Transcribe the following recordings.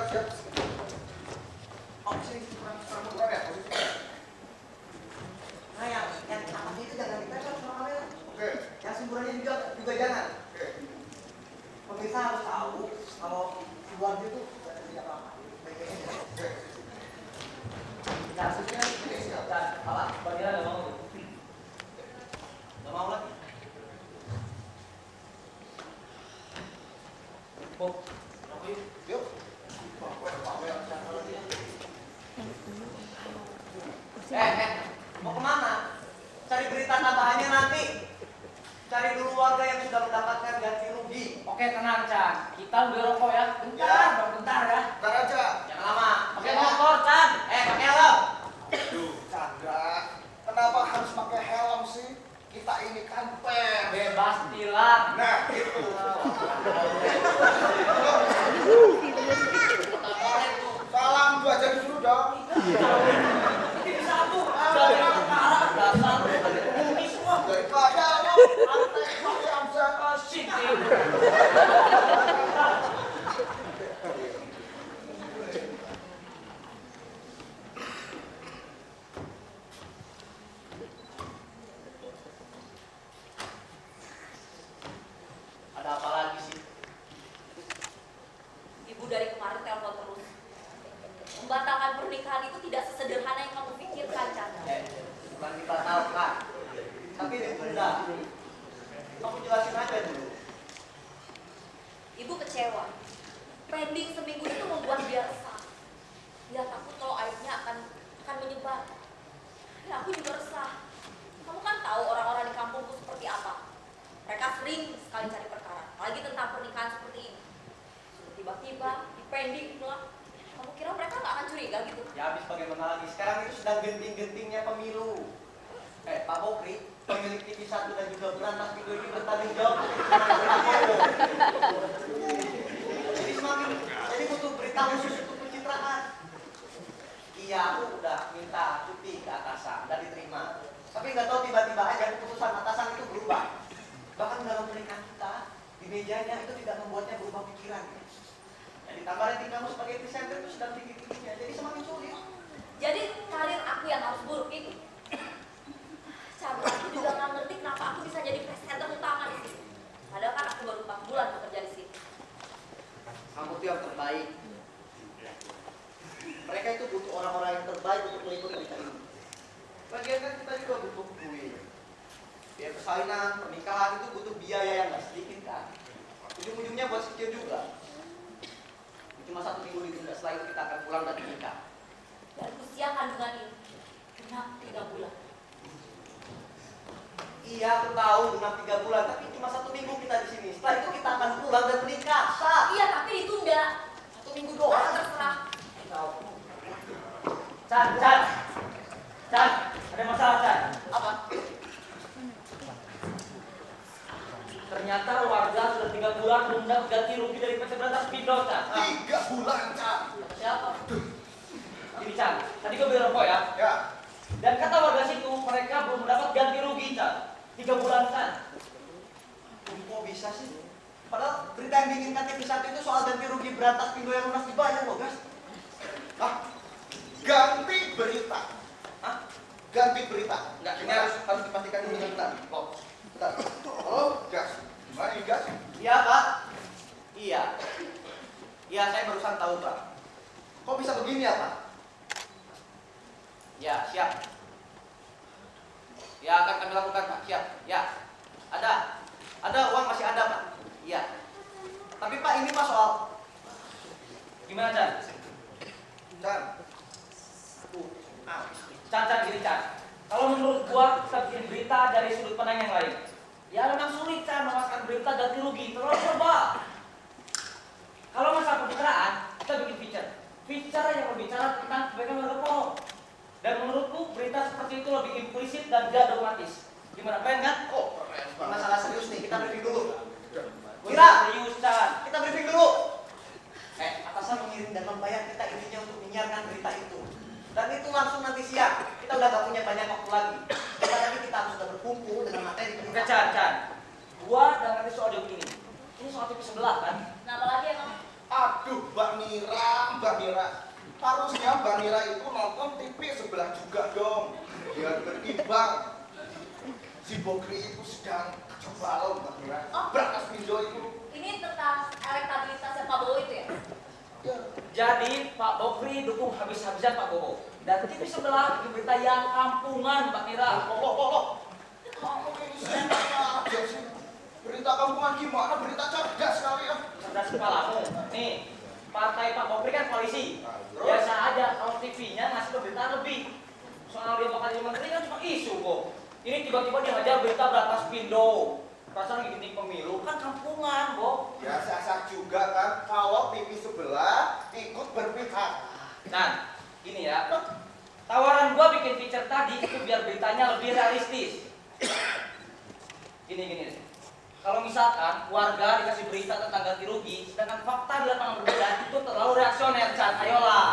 siap. Oh, sini kurang ya, posisi. Nah, yang atasnya itu jangan ditempel sama kamera. Oke. Yang semburannya juga jangan. Oke. Pemirsa harus tahu kalau di luar itu tidak apa-apa. Oke. Kasusnya ini siap. Salah, Bang Ira nggak mau. Nggak mau lagi. Oh, yuk. Mau kemana? Cari berita tambahannya nanti. Cari dulu warga yang sudah mendapatkan ganti rugi. Oke, tenang, Chan. Kita udah rokok ya. Bentar ya. Bentar aja. Jangan lama. Pakai motor, Chan. Pakai helm. Aduh, Chandra. Kenapa harus pakai helm sih? Kita ini kan pers. Bebas tilang. Nah, itu. Salam gua aja disuruh dong. Ini satu. Jangan marah. Dasar. Ini semua. Daripada lo antek pakai amsel. Asik. Ada apa lagi sih? Ibu dari kemarin telepon terus. Membatalkan pernikahan itu tidak sesederhana yang kamu pikirkan, Chandra. Bukan dibatalkan, tapi ditunda. Kamu jelasin aja dulu. Ibu kecewa. Pending seminggu itu membuat dia resah. Dia takut kalau aibnya akan menyebar. Ya, aku juga resah. Kamu kan tahu orang-orang di kampungku seperti apa. Mereka sering sekali cari perkara, apalagi tentang pernikahan seperti ini. Tiba-tiba dipending pula. Kamu kira mereka nggak akan curiga gitu? Ya habis bagaimana lagi? Sekarang itu sedang genting-gentingnya pemilu. Pak Bokri, pemilik TV 1 dan juga Berantas Video ini bertanggung jawab. Jadi butuh berita khusus untuk pencitraan. Iya, aku udah minta cuti ke atasan, udah diterima. Tapi nggak tahu tiba-tiba aja keputusan atasan itu berubah. Bahkan dalam pernikahan kita, di mejanya itu tidak membuatnya berubah pikiran. Dan ditambah rating kamu sebagai presenter itu sedang tinggi-tingginya, jadi semakin sulit. Jadi karir aku yang harus buruk itu. Chandra, aku juga nggak ngerti kenapa aku bisa jadi presenter utama di sini. Padahal kan aku baru 4 bulan bekerja di sini. Kamu itu yang terbaik. Mereka itu butuh orang-orang yang terbaik untuk meliput berita ini. Lagian kan kita juga butuh duit. Biaya persalinan, pernikahan itu butuh biaya yang nggak sedikit kan. Ujung-ujungnya buat sekian juga. Cuma 1 minggu ditunda, setelah itu kita akan pulang dan menikah. Dan usia kandungan ini genap 3 bulan. Iya, aku tahu genap 3 bulan, tapi cuma 1 minggu kita di sini. Setelah itu kita akan pulang dan menikah. Sah. Iya, tapi ditunda. 1 minggu doang. Terserah. Chan. Ada masalah, Chan. Apa? Ternyata warga sudah 3 bulan belum dapat ganti rugi dari PT Berantas Video, Chan. 3 bulan, Cak. Siapa? Ini, Chan. Tadi gue beli rokok ya. Ya. Dan kata warga situ, mereka belum mendapat ganti rugi, Chan. 3 bulan, Chan. Kok bisa sih? Padahal berita yang diinginkan TV 1 itu soal ganti rugi Berantas Video yang lunas dibayar loh, guys. Ah, ganti berita. Hah? Ganti berita. Enggak, ini harus dipastikan dulu dengan benar. Kok? Bentar. Halo, gas. Gimana nih, gas? Iya, Pak. Iya. Iya, saya barusan tahu, Pak. Kok bisa begini ya, Pak? Ya, siap. Ya, akan kami lakukan, Pak. Siap. Ya. Ada uang masih ada, Pak. Iya. Tapi Pak, ini Pak soal Gimana, Chan? Chan. Chan, gini, Chan. Kalau menurut gua, kita bikin berita dari sudut pandang yang lain. Ya memang sulit, Chan, memasukkan berita ganti rugi. Terlalu serba. Kalau masalah pencitraan, kita bikin feature yang berbicara tentang kebaikan warga Pono. Dan menurutku, berita seperti itu lebih implisit dan gak dogmatis. Gimana, pengen kan? Oh, keren ini banget. masalah serius nih, kita briefing dulu. Gua Kira. serius, Chan. Kita briefing dulu. Atasan mengirim dan membayar kita intinya untuk menyiarkan berita itu. Dan itu langsung nanti siang. Kita udah gak punya banyak waktu lagi. Lagi kita harus sudah berkumpul dengan materi Oke, berita. Chan. Gua udah ngerti soal job ini. Ini soal TV sebelah, kan? Kenapa lagi emang? Aduh, Mbak Mira. Harusnya Mbak Mira itu nonton TV sebelah juga dong. Biar berimbang. Si Bokri itu sedang kacau balau, Mbak Mira. Oh. Brakas Pindo itu. Ini tentang elektabilitasnya Pak Bowo itu ya? Ya. Jadi Pak Bokri dukung habis-habisan Pak Bowo. Dan TV sebelah bikin berita yang kampungan, Mbak Mira. Kamu ini siapa aja sih? Berita kampungan gimana? Berita cerdas sekali ya. Cerdas kepalamu. Nih, partai Pak Bokri kan koalisi. Terus? Biasa aja kalau TV-nya ngasih pemberitaan lebih. Soal dia bakal jadi menteri kan cuma isu kok. Ini tiba-tiba dia ngajar berita Brakas Pindo. Perasaan lagi genting pemilu kan kampungan, Bo. Ya sah-sah juga kan kalau TV sebelah ikut berpihak. Nah, gini ya. Tawaran gua bikin feature tadi itu biar beritanya lebih realistis. Gini. Kalau misalkan warga dikasih berita tentang ganti rugi, sedangkan fakta di lapangan berbeda, itu terlalu reaksioner, Chan. Ayolah.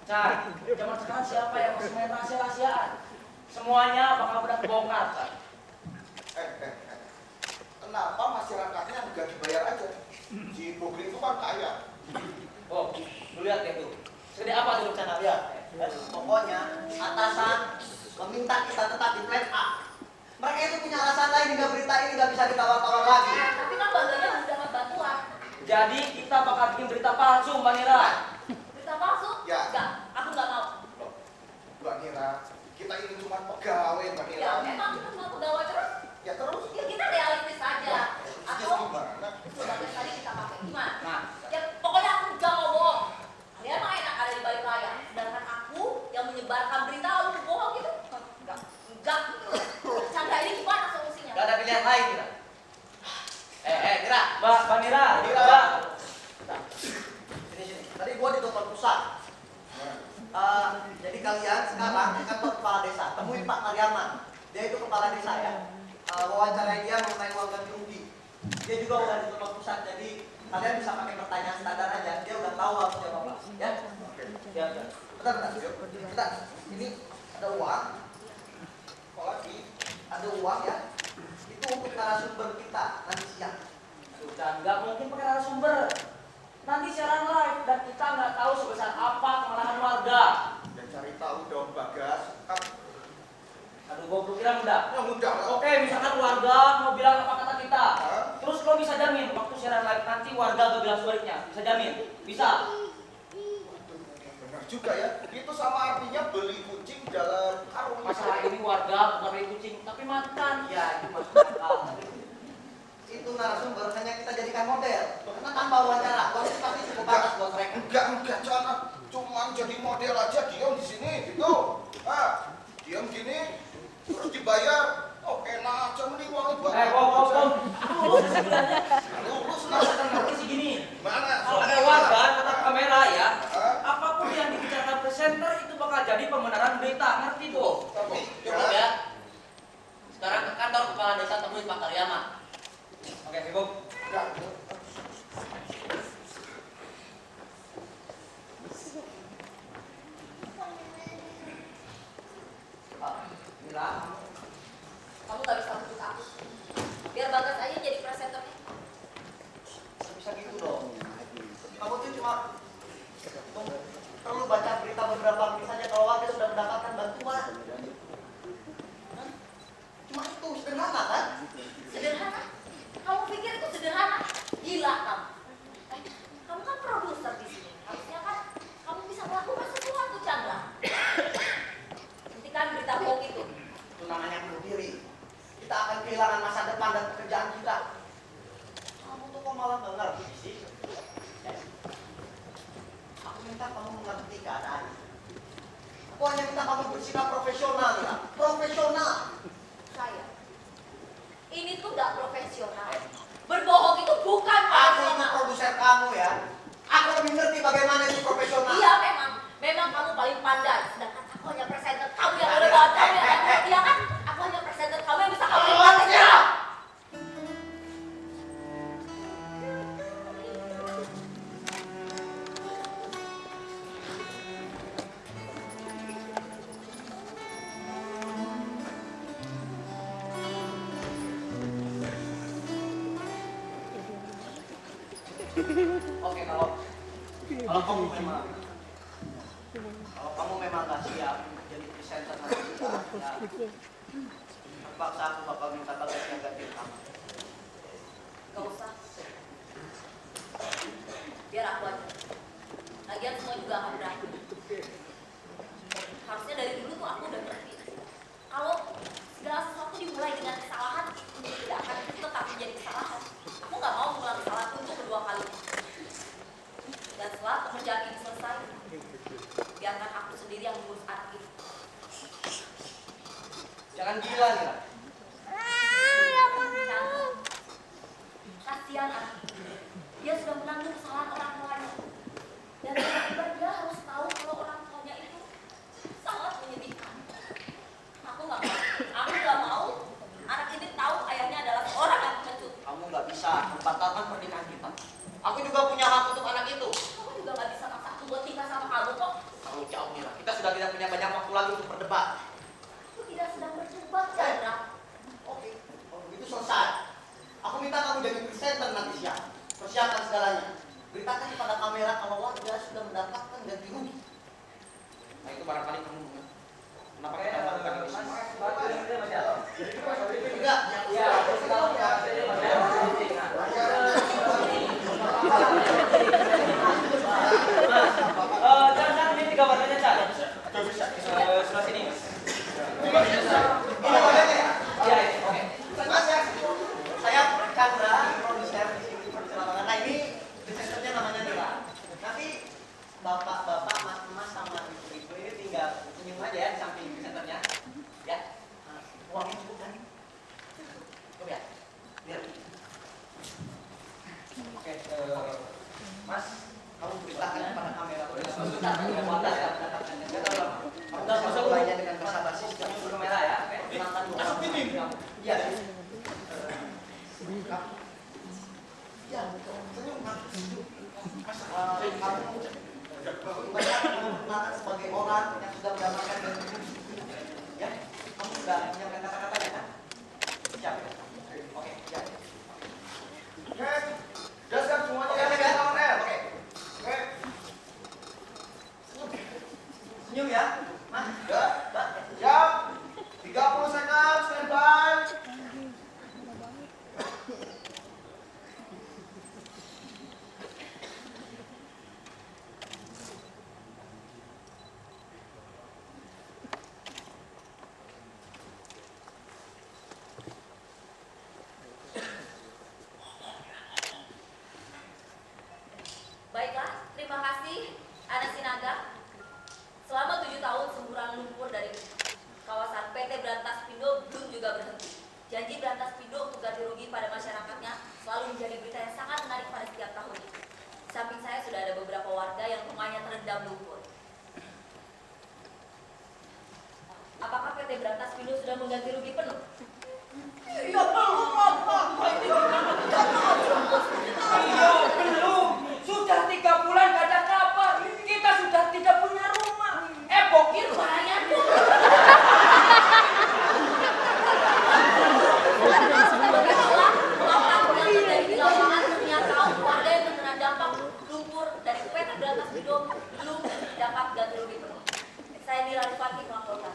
Chan, zaman sekarang siapa yang masih main rahasia-rahasiaan? Semuanya bakal mudah kebongkar, Chan. Kenapa masyarakatnya nggak dibayar aja? Si Bokri itu kan kaya. Oh, lu lihat ya tuh. Segede apa tuh rencana lihat? Pokoknya atasan meminta kita tetap di plan A. Mereka itu punya alasan lain hingga berita ini nggak bisa ditawar-tawar lagi. Tapi kan bangganya harus dapat bantuan. Jadi kita bakal bikin berita palsu, Mbak Nira. Berita palsu? Ya. Enggak, aku nggak mau. Loh, Mbak Nira, kita ini cuma pegawai, Mbak Nira. Ya, memang kita cuma pegawai terus. Ya terus? Ya kita realistis aja. Terus Atau gimana? sebagai tadi kita pakai gimana? Nah, Ya pokoknya aku nggak mau bohong. Kalian mah enak ada di balik layar. Sedangkan aku yang menyebarkan berita lalu bohong gitu. Enggak. Chandra ini gimana solusinya? Gak ada pilihan lain kita. Kira. Mbak Nira, Nira. Mbak. Sini. Tadi gua di kantor pusat. Jadi kalian sekarang ke kantor kepala desa. Temuin Pak Karyaman. Dia itu kepala desa ya. Wawancarai dia mengenai uang ganti rugi. Dia juga udah di kantor pusat. Jadi kalian bisa pakai pertanyaan standar aja. Dia udah tahu harus jawab apa. Ya. Ya. Bentar. Ini ada uang. Apalagi ada uang ya. Itu untuk narasumber kita nanti siang. Sudah nggak mungkin pakai narasumber. Nanti siaran live dan kita nggak tahu sebesar apa kemarahan warga. Dan cari tahu dong, Bagas. Kan Aduh, gua belum bilang udah. yang mudah lah. Oke, misalkan warga mau bilang apa kata kita. Hah? Terus lo bisa jamin waktu siaran live nanti warga gak bilang sebaliknya. Bisa jamin? Bisa. Benar juga ya. Itu sama artinya beli kucing dalam karung. Masalah ini warga bukan beli kucing, tapi makan. Ya, itu masuk akal. Itu narasumber hanya kita jadikan model. Karena tanpa wawancara, uangnya pasti cukup batas buat mereka. Enggak, jangan. Cuman jadi model aja diam di sini gitu. Diam gini terus dibayar. Oke, nah aja mending uangnya buat. Bom. Lulus sebenarnya. Lulus Nggak lah. usah ngerti sih gini. Mana? Kalau ada warga tetap kamera ya. Hah? Apapun yang dibicarakan presenter itu bakal jadi pembenaran berita. Ngerti, Bu? Tapi Cukup ya. Sekarang ke kantor kepala desa temuin Pak Karyaman. Oke, sibuk. enggak. Mira, Kamu nggak bisa bujuk aku. Biar Bagas aja jadi presenternya. bisa gitu dong. Kamu tuh cuma perlu baca berita beberapa menit saja kalau warga sudah mendapatkan bantuan. Hah? Cuma itu sederhana kan? Sederhana? Kamu pikir itu sederhana? Gila kamu. Kamu kan produser di sini. Harusnya kan kamu bisa melakukan sesuatu, Chandra. Hentikan berita bohong itu. Itu namanya bunuh diri. Kita akan kehilangan masa depan dan pekerjaan kita. Kamu tuh kok malah nggak ngerti sih? Aku minta kamu mengerti keadaan. Aku hanya minta kamu bersikap profesional ya. Profesional. Saya. Ini tuh gak profesional. Berbohong itu bukan Aku itu profesional. produser kamu ya. Aku lebih ngerti bagaimana itu profesional. Iya memang kamu paling pandai. Sedangkan aku hanya presenter kamu yang udah bawa kamu yang ngerti ya kan? Aku hanya presenter kamu yang bisa kamu nikmatin ya. Oke, Oke, kalau kamu memang nggak siap jadi presenter nanti ya, terpaksa aku bakal minta bagasnya gantiin kamu. Gak usah. Biar aku aja. Lagian semua juga akan berakhir. Harusnya dari dulu tuh aku udah ngerti. Kalau segala sesuatu dimulai dengan kesalahan, tidak akan tetap menjadi kesalahan. Aku nggak mau mengulang kesalahan untuk kedua kalinya. Dan setelah pekerjaan ini selesai, biarkan aku sendiri yang mengurus anak itu. Jangan gila nih. Jangan. Kasihan anak itu. Dia sudah menanggung kesalahan orang tuanya. Dan tiba-tiba dia harus tahu kalau orang tuanya itu sangat menyedihkan. Aku nggak mau anak ini tahu ayahnya adalah seorang yang pengecut. Kamu nggak bisa membatalkan pernikahan kita. Aku juga punya hak untuk anak itu. Kamu juga nggak bisa maksa aku buat nikah sama kamu kok. Terlalu jauh Mira. Kita sudah tidak punya banyak waktu lagi untuk berdebat. Aku tidak sedang berdebat, Chandra. Oke, kalau begitu selesai. Aku minta kamu jadi presenter nanti siang. Persiapkan segalanya. Beritakan kepada kamera kalau warga sudah mendapatkan ganti rugi. Nah itu barangkali kamu mengerti. Kenapa kita melakukan ini? Enggak. Ya, jangan ini 3 batanya, Cak. Sebelah sini. Ini badannya ya? Iya, oke. Mas ya, saya Chandra, produser di sini produser lapangan. Nah ini presenternya namanya Nila. Nanti bapak-bapak, mas-mas sama ibu-ibu ini tinggal senyum aja ya di samping presenternya. Ya, uangnya cukup kan? Cukup ya? Biar. Oke, mas, kamu beritakan kepada kamera. Udah masuk mulainya dengan basa-basi sejak kamera ya. Tenangkan dulu. Iya. Ya, senyum Mas. Kamu banyak mengenalkan sebagai orang yang sudah mendapatkan ganti rugi. Ya, kamu sudah menyiapkan kata-katanya kan? Siap ya? Oke, ya. Oke, dasar semuanya Oke, ya, oke, on air. oke. Oke, Senyum ya, Mas. ya, Mbak. siap. 30 second, standby. Baiklah, terima kasih Ana Sinaga. Selama 7 tahun semburan lumpur dari kawasan PT Berantas Pindo belum juga berhenti. Janji Berantas Pindo untuk ganti rugi pada masyarakatnya selalu menjadi berita yang sangat menarik pada setiap tahunnya. Di samping saya sudah ada beberapa warga yang rumahnya terendam lumpur. Apakah PT Berantas Pindo sudah mengganti rugi penuh? Iya, belum. Sudah 3 bulan gak ada kabar. Kita sudah tidak punya rumah. Bokir bahaya tuh. Begitulah fakta yang terjadi di lapangan ternyata warga yang terkena dampak lumpur dari PT Berantas Pindo belum dapat ganti rugi penuh. Saya Nira Rifati melaporkan.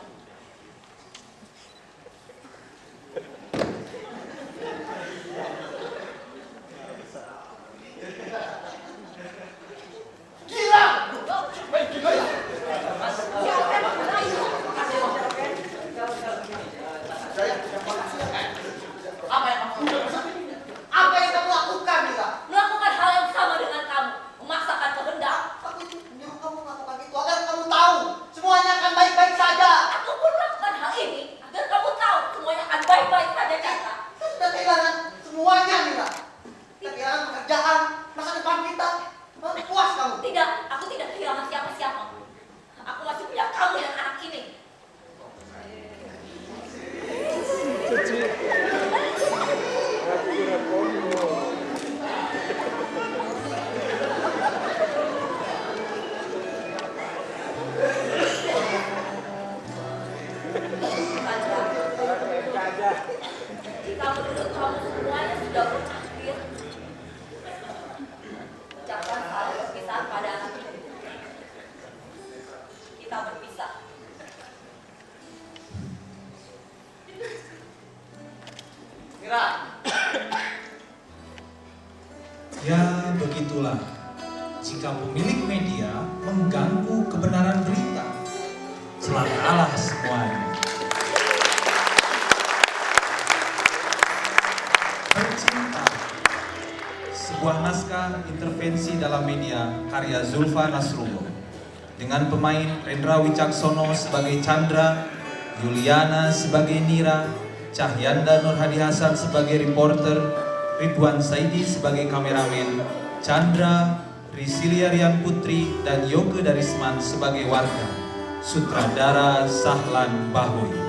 Gila. Apa yang kamu lakukan, Mira? Melakukan hal yang sama dengan kamu, memaksakan kehendak. Aku itu menyuruh kamu melakukan itu agar kamu tahu semuanya akan baik-baik saja. Aku pun melakukan hal ini agar kamu tahu semuanya akan baik-baik saja, Chandra. Kita sudah kehilangan semuanya, Mira. Kita kehilangan pekerjaan, masa depan kita. Puas kamu? Tidak, aku tidak kehilangan siapa-siapa. Aku masih punya kamu dan anak ini. Chandra, jika menurut kamu semuanya sudah berakhir, ucapkan jika pemilik media mengganggu kebenaran berita. Celakalah semuanya. Percinta, sebuah naskah intervensi dalam media karya Zulfa Nasrullah dengan pemain Rendra Wicaksono sebagai Chandra, Yuliana sebagai Nira, Cahyanda Nurhadi Hasan sebagai reporter, Ridwan Saidi sebagai kameramen, Chandra, Risilia Rian Putri, dan Yoke Darisman sebagai warga. Sutradara Sahlan Bahoy.